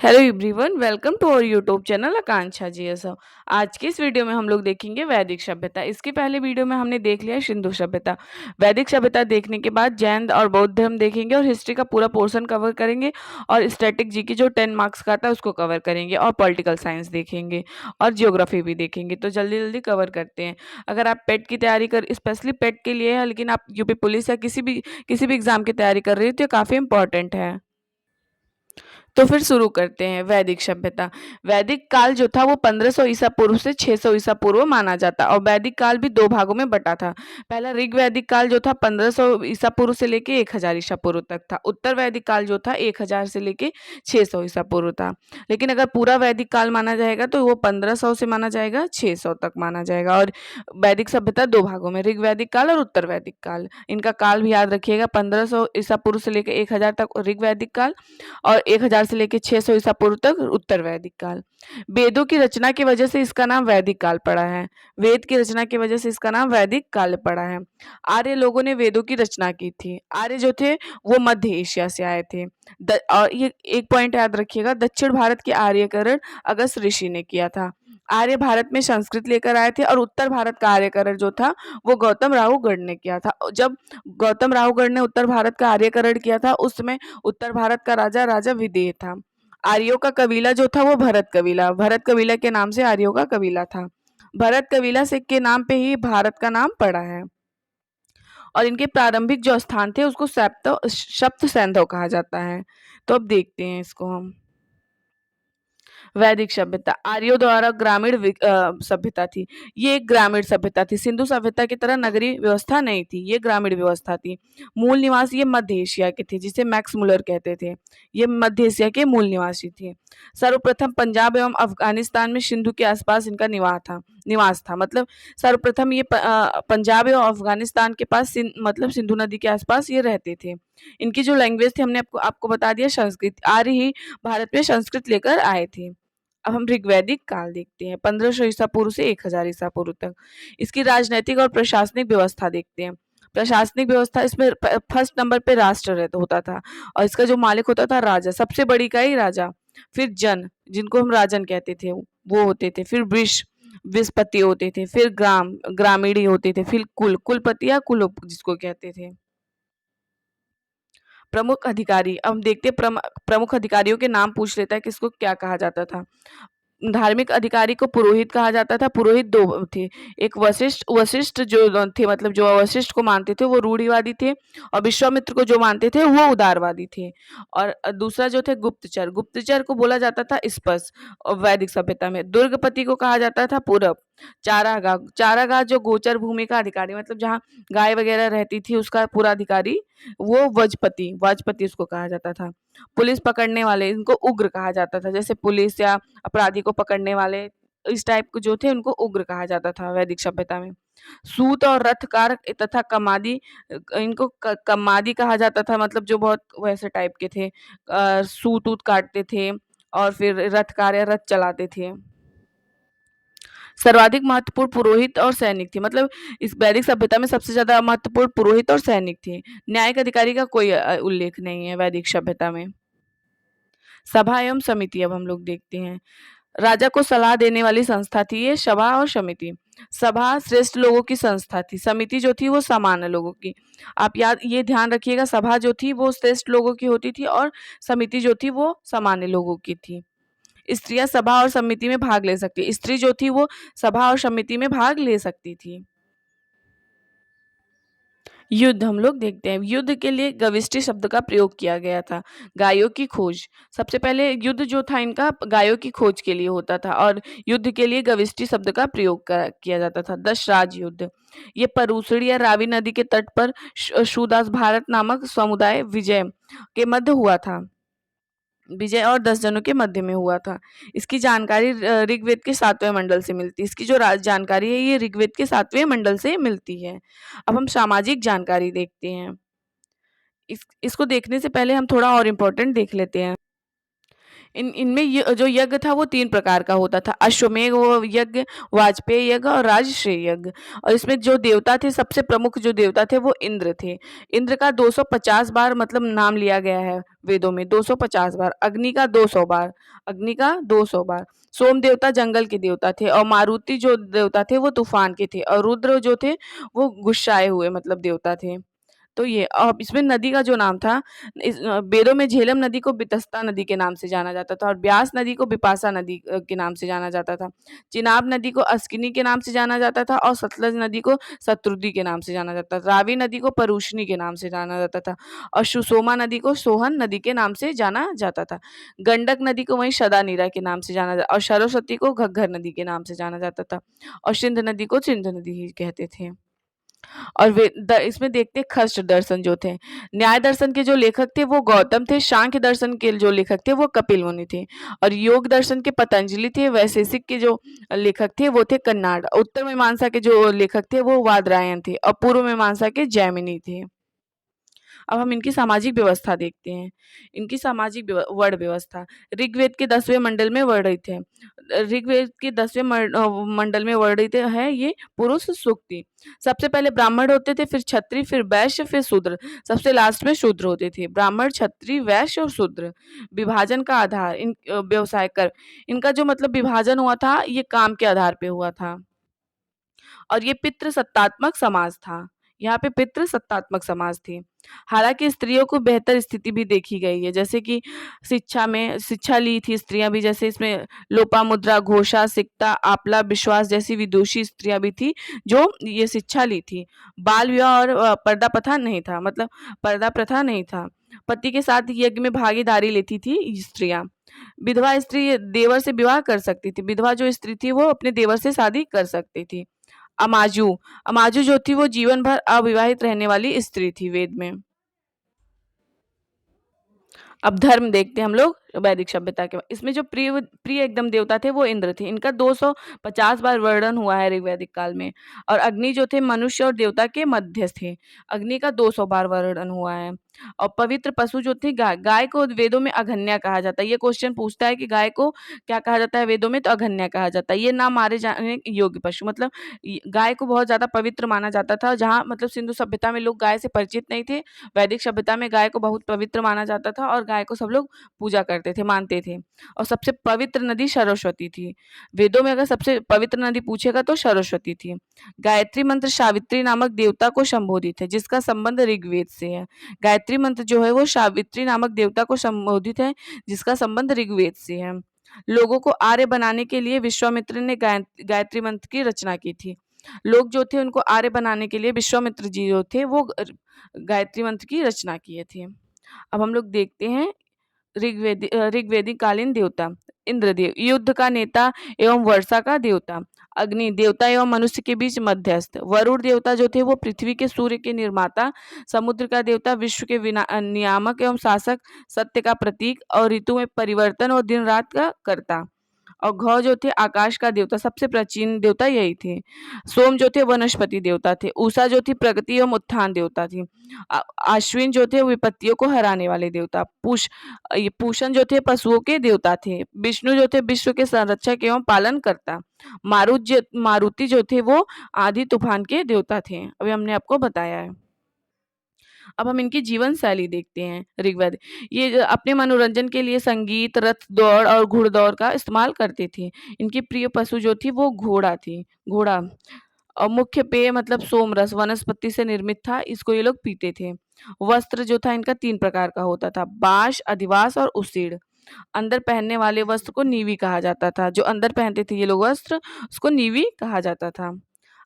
Hello everyone, welcome to our YouTube channel Akanksha GSO. आज की इस वीडियो में हम लोग देखेंगे वैदिक सभ्यता। इसके पहले वीडियो में हमने देख लिया सिंधु सभ्यता। वैदिक सभ्यता देखने के बाद जैन और बौद्ध धर्म देखेंगे और हिस्ट्री का पूरा पोर्शन कवर करेंगे और स्टैटिक जीके जो 10 मार्क्स का था उसको कवर करेंगे और पॉलिटिकल साइंस देखेंगे और जियोग्राफी भी देखेंगे। तो जल्दी जल्दी कवर करते हैं। अगर आप पेट की तैयारी कर स्पेशली पेट के लिए है, लेकिन आप यूपी पुलिस या किसी भी एग्जाम की तैयारी कर रहे हो तो ये काफ़ी इंपॉर्टेंट है। तो फिर शुरू करते हैं वैदिक सभ्यता। वैदिक काल जो था वो 1500 ईसा पूर्व से 600 ईसा पूर्व माना जाता और वैदिक काल भी दो भागों में बटा था। पहला ऋग वैदिक काल जो था 1500 ईसा पूर्व से लेके 1000 ईसा पूर्व तक था। उत्तर वैदिक काल जो था 1000 से लेके 600 ईसा पूर्व था। लेकिन अगर पूरा वैदिक काल माना जाएगा तो वो 1500 से माना जाएगा 600 तक माना जाएगा। और वैदिक सभ्यता दो भागों में, ऋग वैदिक काल और उत्तर वैदिक काल। इनका काल भी याद रखिएगा, 1500 ईसा पूर्व से लेकर 1000 तक ऋग वैदिक काल और 1000 से लेकर 600 ईसा पूर्व तक उत्तर वैदिक काल। वेदों की रचना की वजह से इसका नाम वैदिक काल पड़ा है। वेद की रचना की वजह से इसका नाम वैदिक काल पड़ा है। आर्य लोगों ने वेदों की रचना की थी। आर्य जो थे वो मध्य एशिया से आए थे। और ये एक पॉइंट याद रखिएगा, दक्षिण भारत के आर्यकरण अगस्त ऋषि ने किया था। आर्य भारत में संस्कृत लेकर आए थे और उत्तर भारत का आर्यकरण जो था वो गौतम राहुगढ़ ने किया था। जब गौतम राहुगढ़ ने उत्तर भारत का आर्यकरण किया था उस समय उत्तर भारत का राजा राजा विदेह था। आर्यों का कबीला जो था वो भरत कबीला के नाम से आर्यों का कबीला था। भरत कबीला से के नाम पे ही भारत का नाम पड़ा है। और इनके प्रारंभिक जो स्थान थे उसको सप्त सैंधव कहा जाता है। तो अब देखते हैं इसको हम। वैदिक सभ्यता आर्यों द्वारा ग्रामीण सभ्यता थी। ये एक ग्रामीण सभ्यता थी। सिंधु सभ्यता की तरह नगरीय व्यवस्था नहीं थी, ये ग्रामीण व्यवस्था थी। मूल निवासी ये मध्य एशिया के थे, जिसे मैक्स मुलर कहते थे। ये मध्य एशिया के मूल निवासी थे। सर्वप्रथम पंजाब एवं अफगानिस्तान में सिंधु के आसपास इनका निवास था। मतलब सर्वप्रथम ये पंजाब एवं अफगानिस्तान के पास मतलब सिंधु नदी के आसपास ये रहते थे। इनकी जो लैंग्वेज थी हमने आपको आपको बता दिया, संस्कृत। आर्य ही भारत में संस्कृत लेकर आए थे। अब हम ऋग्वैदिक काल देखते हैं, 1500 ईसा पूर्व से 1000 ईसा पूर्व तक। इसकी राजनैतिक और प्रशासनिक व्यवस्था देखते हैं। प्रशासनिक व्यवस्था इसमें फर्स्ट नंबर पे राष्ट्र होता था और इसका जो मालिक होता था राजा, सबसे बड़ी का ही राजा। फिर जन, जिनको हम राजन कहते थे, वो होते थे। फिर विस्पति होते थे। फिर ग्रामीणी होते थे। फिर कुलपति या कुल जिसको कहते थे। प्रमुख अधिकारी, अब हम देखते हैं प्रमुख अधिकारियों के नाम पूछ लेता है किसको क्या कहा जाता था। धार्मिक अधिकारी को पुरोहित कहा जाता था। पुरोहित दो थे, एक वशिष्ठ वशिष्ठ जो थे, मतलब जो वशिष्ठ को मानते थे वो रूढ़िवादी थे और विश्वामित्र को जो मानते थे वो उदारवादी थे। और दूसरा जो थे गुप्तचर, गुप्तचर को बोला जाता था स्पष्ट। और वैदिक सभ्यता में दुर्गपति को कहा जाता था पूरब। चारागाह, चारागाह जो गोचर भूमि का अधिकारी, मतलब जहाँ गाय वगैरह रहती थी उसका पूरा अधिकारी, वो वजपति वाजपति उसको कहा जाता था। पुलिस पकड़ने वाले, इनको उग्र कहा जाता था। जैसे पुलिस या अपराधी को पकड़ने वाले, इस टाइप के जो थे उनको उग्र कहा जाता था वैदिक सभ्यता में। सूत और रथकार तथा कमादी, इनको कमादी कहा जाता था, मतलब जो बहुत वैसे टाइप के थे। सूत ऊत काटते थे और फिर रथकार या रथ चलाते थे। सर्वाधिक महत्वपूर्ण पुरोहित और सैनिक थे, मतलब इस वैदिक सभ्यता में सबसे ज्यादा महत्वपूर्ण पुरोहित और सैनिक थे। न्यायिक अधिकारी का कोई उल्लेख नहीं है वैदिक सभ्यता में। सभा एवं समिति अब हम लोग देखते हैं। राजा को सलाह देने वाली संस्था थी ये सभा और समिति। सभा श्रेष्ठ लोगों की संस्था थी, समिति जो थी वो सामान्य लोगों की। आप याद ये ध्यान रखिएगा, सभा जो थी वो श्रेष्ठ लोगों की होती थी और समिति जो थी वो सामान्य लोगों की थी। स्त्रियां सभा और समिति में भाग ले सकती, स्त्री जो थी वो सभा और समिति में भाग ले सकती थी। युद्ध हम लोग देखते हैं। युद्ध के लिए गविष्टि शब्द का प्रयोग किया गया था। गायों की खोज, सबसे पहले युद्ध जो था इनका गायों की खोज के लिए होता था और युद्ध के लिए गविष्टि शब्द का प्रयोग किया जाता था। दशराज युद्ध, ये परूसड़ी या रावी नदी के तट पर शूदास भारत नामक समुदाय विजय के मध्य हुआ था। विजय और 10 जनों के मध्य में हुआ था। इसकी जानकारी ऋग्वेद के 7वें मंडल से मिलती है। इसकी जो जानकारी है ये ऋग्वेद के 7वें मंडल से मिलती है। अब हम सामाजिक जानकारी देखते हैं। इसको देखने से पहले हम थोड़ा और इम्पोर्टेंट देख लेते हैं। इन इनमें जो यज्ञ था वो 3 प्रकार का होता था। अश्वमेध वो यज्ञ, वाजपेय यज्ञ और राजश्रेय यज्ञ। और इसमें जो देवता थे, सबसे प्रमुख जो देवता थे वो इंद्र थे। इंद्र का 250 बार मतलब नाम लिया गया है वेदों में, 250 बार। अग्नि का 200 बार, अग्नि का 200 बार। सोम देवता जंगल के देवता थे और मारुति जो देवता थे वो तूफान के थे और रुद्र जो थे वो गुस्साए हुए मतलब देवता थे। तो ये इसमें नदी का जो नाम था, वेदों में झेलम नदी को वितस्ता नदी के नाम से जाना जाता था और ब्यास नदी को बिपाशा नदी के नाम से जाना जाता था। चिनाब नदी को अस्किनी के नाम से जाना जाता था और सतलज नदी को शत्रुदी के नाम से जाना जाता था। रावी नदी को परूशनी के नाम से जाना जाता था और सुषोमा नदी को सोहन नदी के नाम से जाना जाता था। गंडक नदी को वहीं शदानीरा के नाम से जाना जाता और सरस्वती को घग्घर नदी के नाम से जाना जाता था और सिंध नदी को सिंधु नदी ही कहते थे। और इसमें देखते हैं खस्ट दर्शन जो थे। न्याय दर्शन के जो लेखक थे वो गौतम थे। सांख्य दर्शन के जो लेखक थे वो कपिल मुनि थे और योग दर्शन के पतंजलि थे। वैशेषिक के जो लेखक थे वो थे कन्नाड। उत्तर मीमांसा के जो लेखक थे वो वादरायण थे और पूर्व मीमांसा के जैमिनी थे। अब हम इनकी सामाजिक व्यवस्था देखते हैं। इनकी सामाजिक वर्ण व्यवस्था ऋग्वेद के 10वें मंडल में वर्णित है। ऋग्वेद के 10वें मंडल में वर्णित है ये पुरुष सूक्ति। सबसे पहले ब्राह्मण होते थे, फिर क्षत्रिय, फिर वैश्य, फिर शूद्र, सबसे लास्ट में शूद्र होते थे। ब्राह्मण, क्षत्रिय, वैश्य और शूद्र। विभाजन का आधार इन व्यवसाय कर, इनका जो मतलब विभाजन हुआ था ये काम के आधार पे हुआ था और ये पितृसत्तात्मक समाज था। यहाँ पे पितृसत्तात्मक समाज थी। हालांकि स्त्रियों को बेहतर स्थिति भी देखी गई है, जैसे कि शिक्षा में शिक्षा ली थी स्त्रियां भी, जैसे इसमें लोपामुद्रा, घोषा, सिकता, आपला, विश्वास जैसी विदुषी स्त्रियां भी थी जो ये शिक्षा ली थी। बाल विवाह और पर्दा प्रथा नहीं था, मतलब पर्दा प्रथा नहीं था। पति के साथ यज्ञ में भागीदारी लेती थी स्त्रियां। विधवा स्त्री देवर से विवाह कर सकती थी। विधवा जो स्त्री थी वो अपने देवर से शादी कर सकती थी। अमाजू अमाजू जो थी वो जीवन भर अविवाहित रहने वाली स्त्री थी वेद में। अब धर्म देखते हैं हम लोग वैदिक सभ्यता के। इसमें जो प्रिय प्रिय एकदम देवता थे वो इंद्र थे। इनका 250 बार वर्णन हुआ है ऋग्वैदिक काल में। और अग्नि जो थे मनुष्य और देवता के मध्य थे। अग्नि का 200 बार वर्णन हुआ है। और पवित्र पशु जो थे गाय, गाय को वेदों में अघन्या कहा जाता है। ये क्वेश्चन पूछता है कि गाय को क्या कहा जाता है वेदों में, तो अघन्या कहा जाता है। ये ना मारे जाने योग्य पशु, मतलब गाय को बहुत ज्यादा पवित्र माना जाता था। जहाँ मतलब सिंधु सभ्यता में लोग गाय से परिचित नहीं थे, वैदिक सभ्यता में गाय को बहुत पवित्र माना जाता था और गाय को सब लोग पूजा करते थे, मानते थे। और सबसे पवित्र नदी सरस्वती थी। वेदों में अगर सबसे पवित्र नदी पूछेगा तो सरस्वती थी। गायत्री मंत्र सावित्री नामक देवता को संबोधित है, जिसका संबंध ऋग्वेद से है। गायत्री मंत्र जो है वो सावित्री नामक देवता को संबोधित है, जिसका संबंध ऋग्वेद से है। लोगों को आर्य बनाने के लिए विश्वामित्र ने गायत्री मंत्र की रचना की थी। लोग जो थे उनको आर्य बनाने के लिए विश्वामित्र जी जो थे वो गायत्री मंत्र की रचना किए थे। अब हम लोग देखते हैं ऋग्वेदिक कालीन देवता। इंद्रदेव युद्ध का नेता एवं वर्षा का देवता। अग्नि देवता एवं मनुष्य के बीच मध्यस्थ। वरुण देवता जो थे वो पृथ्वी के सूर्य के निर्माता। समुद्र का देवता विश्व के नियामक एवं शासक। सत्य का प्रतीक और ऋतु में परिवर्तन और दिन रात का कर्ता। और घ जो थे आकाश का देवता, सबसे प्राचीन देवता यही थे। सोम जो थे वनस्पति देवता थे। उषा जो थी प्रगति एवं उत्थान देवता थी। अश्विन जो थे विपत्तियों को हराने वाले देवता। ये पूषण जो थे पशुओं के देवता थे। विष्णु जो थे विश्व के संरक्षक एवं पालन करता। मारुति जो थे वो आधी तूफान के देवता थे। अभी हमने आपको बताया है। अब हम इनकी जीवन शैली देखते हैं। ऋग्वेद ये अपने मनोरंजन के लिए संगीत, रथ दौड़ और घुड़दौड़ का इस्तेमाल करते थे। इनकी प्रिय पशु जो थी वो घोड़ा थी, घोड़ा। और मुख्य पेय मतलब सोमरस वनस्पति से निर्मित था, इसको ये लोग पीते थे। वस्त्र जो था इनका 3 प्रकार का होता था, बांश, अधिवास और उसीड़। अंदर पहनने वाले वस्त्र को नीवी कहा जाता था। जो अंदर पहनते थे ये लोग वस्त्र, उसको नीवी कहा जाता था।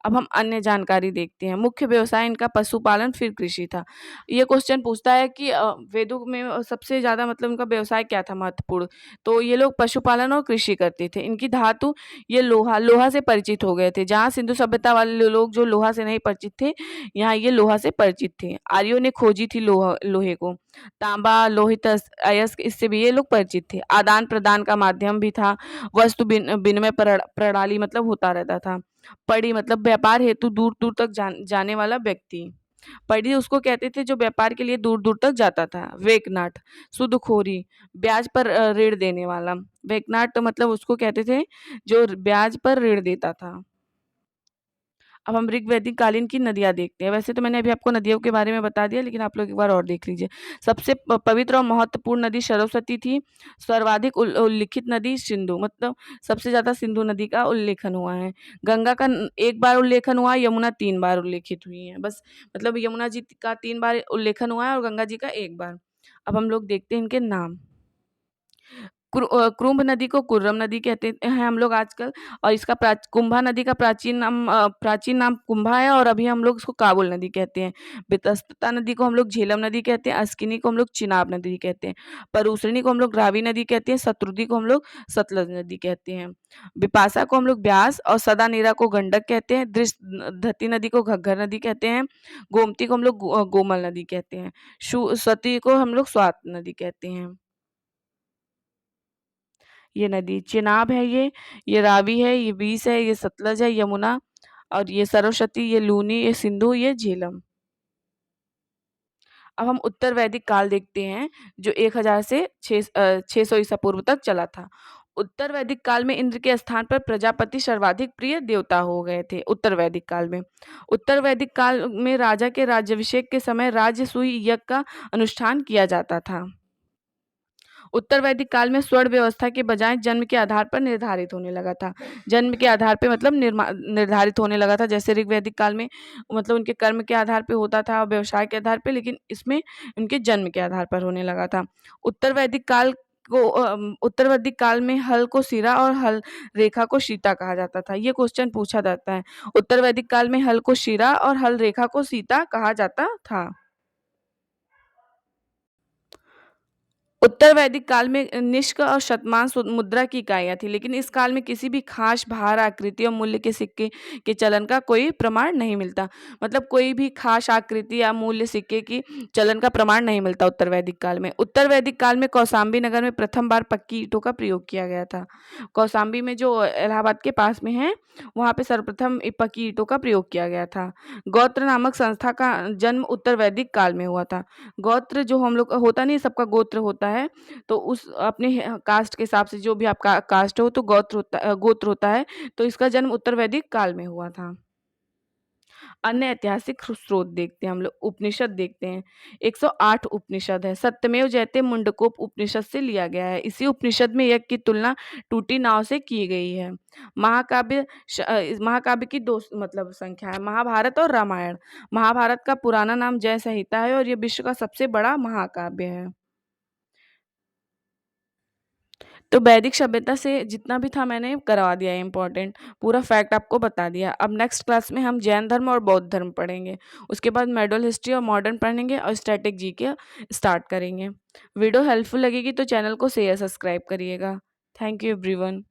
अब हम अन्य जानकारी देखते हैं। मुख्य व्यवसाय इनका पशुपालन फिर कृषि था। ये क्वेश्चन पूछता है कि वेदों में सबसे ज़्यादा मतलब इनका व्यवसाय क्या था महत्वपूर्ण, तो ये लोग पशुपालन और कृषि करते थे। इनकी धातु ये लोहा से परिचित हो गए थे। जहाँ सिंधु सभ्यता वाले लोग जो लोहा से नहीं परिचित थे, यहाँ ये लोहा से परिचित थे। आर्यों ने खोजी थी लोहे को। तांबा, लोहित, अयस्क, इससे भी ये लोग परिचित थे। आदान प्रदान का माध्यम भी था। वस्तु विनिमय प्रणाली मतलब होता रहता था। पड़ी मतलब व्यापार हेतु दूर दूर तक जाने वाला व्यक्ति। परिधि उसको कहते थे जो व्यापार के लिए दूर-दूर तक जाता था। वेकनाट, सूदखोरी, ब्याज पर ऋण देने वाला। वेकनाट मतलब उसको कहते थे जो ब्याज पर ऋण देता था। अब हम ऋग्वैदिक कालीन की नदियाँ देखते हैं। वैसे तो मैंने अभी आपको नदियों के बारे में बता दिया, लेकिन आप लोग एक बार और देख लीजिए। सबसे पवित्र और महत्वपूर्ण नदी सरस्वती थी। सर्वाधिक उल्लिखित नदी सिंधु, मतलब सबसे ज़्यादा सिंधु नदी का उल्लेखन हुआ है। गंगा का 1 बार उल्लेखन हुआ है, यमुना 3 बार उल्लेखित हुई हैं। बस मतलब यमुना जी का 3 बार उल्लेखन हुआ है और गंगा जी का 1 बार। अब हम लोग देखते हैं इनके नाम। कुरुम्भ नदी को कुर्रम नदी कहते हैं हम लोग आजकल, और इसका कुंभा नदी का प्राचीन नाम कुंभा है, और अभी हम लोग इसको काबुल नदी कहते हैं। वितस्ता नदी को हम लोग झेलम नदी कहते हैं। अस्किनी को हम लोग चिनाब नदी कहते हैं। परूसरणी को हम लोग रावी नदी कहते हैं। शत्रुदी को हम लोग सतलज नदी कहते हैं। बिपाशा को हम लोग ब्यास और सदा नीरा को गंडक कहते हैं। धती नदी को घग्गर नदी कहते हैं। गोमती को हम लोग गोमल नदी कहते हैं। सती को हम लोग स्वात नदी कहते हैं। ये नदी चेनाब है, ये रावी है, ये बीस है, ये सतलज है, यमुना, और ये सरस्वती, ये लूनी, ये सिंधु, ये झेलम। अब हम उत्तर वैदिक काल देखते हैं जो 1000 से 600 ईसा पूर्व तक चला था। उत्तर वैदिक काल में इंद्र के स्थान पर प्रजापति सर्वाधिक प्रिय देवता हो गए थे उत्तर वैदिक काल में। उत्तर वैदिक काल में राजा के राज्याभिषेक के समय राजसूय यज्ञ का अनुष्ठान किया जाता था। उत्तर वैदिक काल में स्वर्ण व्यवस्था के बजाय जन्म के आधार पर निर्धारित होने लगा था। जन्म के आधार पे मतलब निर्धारित होने लगा था। जैसे ऋग्वैदिक काल में मतलब उनके कर्म के आधार पे होता था, व्यवसाय के आधार पे, लेकिन इसमें उनके जन्म के आधार पर होने लगा था। उत्तर वैदिक काल में हल को सिरा और हल रेखा को सीता कहा जाता था। ये क्वेश्चन पूछा जाता है। उत्तर वैदिक काल में हल को शिरा और हल रेखा को सीता कहा जाता था। उत्तर वैदिक काल में निष्क और शतमान मुद्रा की इकाइयाँ थी, लेकिन इस काल में किसी भी खास भार, आकृति और मूल्य के सिक्के के चलन का कोई प्रमाण नहीं मिलता। मतलब कोई भी खास आकृति या मूल्य सिक्के की चलन का प्रमाण नहीं मिलता उत्तर वैदिक काल में। उत्तर वैदिक काल में कौशाम्बी नगर में प्रथम बार पक्की ईंटों का प्रयोग किया गया था। कौशाम्बी में जो इलाहाबाद के पास में है, वहाँ पे सर्वप्रथम पक्की ईंटों का प्रयोग किया गया था। गौत्र नामक संस्था का जन्म उत्तर वैदिक काल में हुआ था। गोत्र जो हम लोग होता नहीं, सबका गोत्र होता है, तो उस अपने कास्ट के हिसाब से जो भी आपका कास्ट हो तो गोत्र होता है। तो इसका जन्म उत्तर वैदिक काल में हुआ था। अन्य ऐतिहासिक स्रोत देखते हैं हम लोग। उपनिषद देखते हैं। 108 उपनिषद है। सत्यमेव जयते मुंडकोप उपनिषद से लिया गया है। इसी उपनिषद में यज्ञ की तुलना टूटी नाव से की गई है। महाकाव्य की दो मतलब संख्या है, महाभारत और रामायण। महाभारत का पुराना नाम जय संहिता है और ये विश्व का सबसे बड़ा महाकाव्य है। तो वैदिक सभ्यता से जितना भी था मैंने करवा दिया है इम्पोर्टेंट, पूरा फैक्ट आपको बता दिया। अब नेक्स्ट क्लास में हम जैन धर्म और बौद्ध धर्म पढ़ेंगे। उसके बाद मेडल हिस्ट्री और मॉडर्न पढ़ेंगे और स्टैटिक जीके स्टार्ट करेंगे। वीडियो हेल्पफुल लगेगी तो चैनल को शेयर सब्सक्राइब करिएगा। Thank you everyone.